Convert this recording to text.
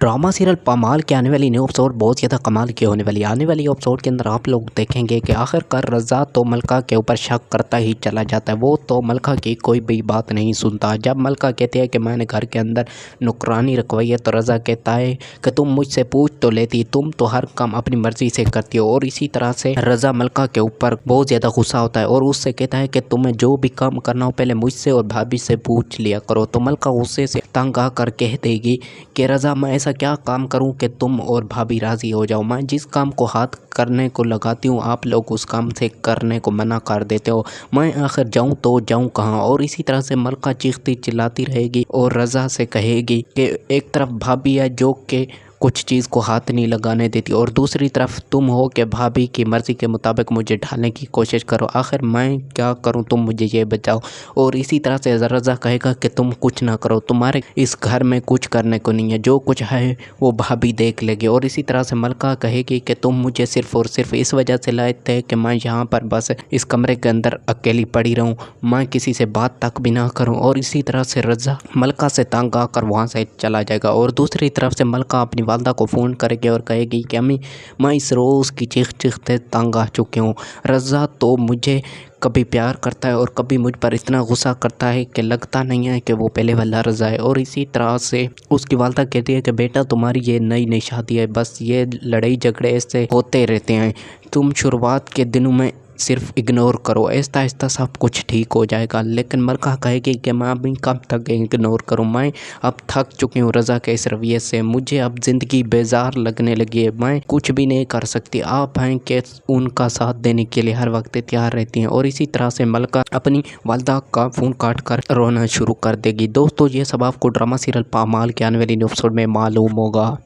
Drama serial पामाल के आने वाली न्यू एपिसोड बहुत ज़्यादा कमाल की होने वाली है। आने वाली एपिसोड के अंदर आप लोग देखेंगे कि आखिरकार रज़ा तो मलका के ऊपर शक करता ही चला जाता है। वो तो मलका की कोई भी बात नहीं सुनता। जब मलका कहती है कि मैंने घर के अंदर नौकरानी रखवाई है तो रज़ा कहता है कि तुम मुझसे पूछ तो लेती, तुम तो हर काम अपनी मर्ज़ी से करती हो। और इसी तरह से रज़ा मलका के ऊपर बहुत ज़्यादा गुस्सा होता है और उससे कहता है कि तुम्हें जो भी काम करना हो पहले मुझसे और भाभी से पूछ लिया करो। तो मलका गुस्से से तंग आकर कह देगी कि रज़ा मैं ऐसा क्या काम करूं कि तुम और भाभी राज़ी हो जाओ। मैं जिस काम को हाथ करने को लगाती हूँ आप लोग उस काम से करने को मना कर देते हो। मैं आखिर जाऊं तो जाऊं कहाँ। और इसी तरह से मलका चीखती चिल्लाती रहेगी और रज़ा से कहेगी कि एक तरफ भाभी है जो कि कुछ चीज़ को हाथ नहीं लगाने देती और दूसरी तरफ तुम हो कि भाभी की मर्ज़ी के मुताबिक मुझे ढालने की कोशिश करो। आखिर मैं क्या करूं, तुम मुझे ये बचाओ। और इसी तरह से रज़ा कहेगा कि तुम कुछ ना करो, तुम्हारे इस घर में कुछ करने को नहीं है, जो कुछ है वो भाभी देख लेगी। और इसी तरह से मलका कहेगी कि तुम मुझे सिर्फ़ और सिर्फ इस वजह से लाए थे कि मैं यहाँ पर बस इस कमरे के अंदर अकेली पड़ी रहूँ, मैं किसी से बात तक भी ना करूँ। और इसी तरह से रज़ा मलका से तंग आकर वहाँ से चला जाएगा। और दूसरी तरफ से मलका अपनी वालदा को फ़ोन करेगी और कहेगी कि अम्मी मैं इस रोज़ की चीख से तंग आ चुकी हूँ। रज़ा तो मुझे कभी प्यार करता है और कभी मुझ पर इतना गुस्सा करता है कि लगता नहीं है कि वो पहले वाला रज़ा है। और इसी तरह से उसकी वालदा कहती है कि बेटा तुम्हारी ये नई नई शादी है, बस ये लड़ाई झगड़े ऐसे होते रहते हैं, तुम शुरुआत के दिनों में सिर्फ इग्नोर करो, आहिस्ता आहिस्ता सब कुछ ठीक हो जाएगा। लेकिन मलका कहेगी कि मैं अभी कब तक इग्नोर करूं, मैं अब थक चुकी हूं रज़ा के इस रवैये से, मुझे अब ज़िंदगी बेजार लगने लगी है, मैं कुछ भी नहीं कर सकती। आप हैं कि उनका साथ देने के लिए हर वक्त तैयार रहती हैं। और इसी तरह से मलका अपनी वालदा का फ़ोन काट कर रोना शुरू कर देगी। दोस्तों ये सब आपको ड्रामा सीरियल पामाल के आने वाली एपिसोड में मालूम होगा।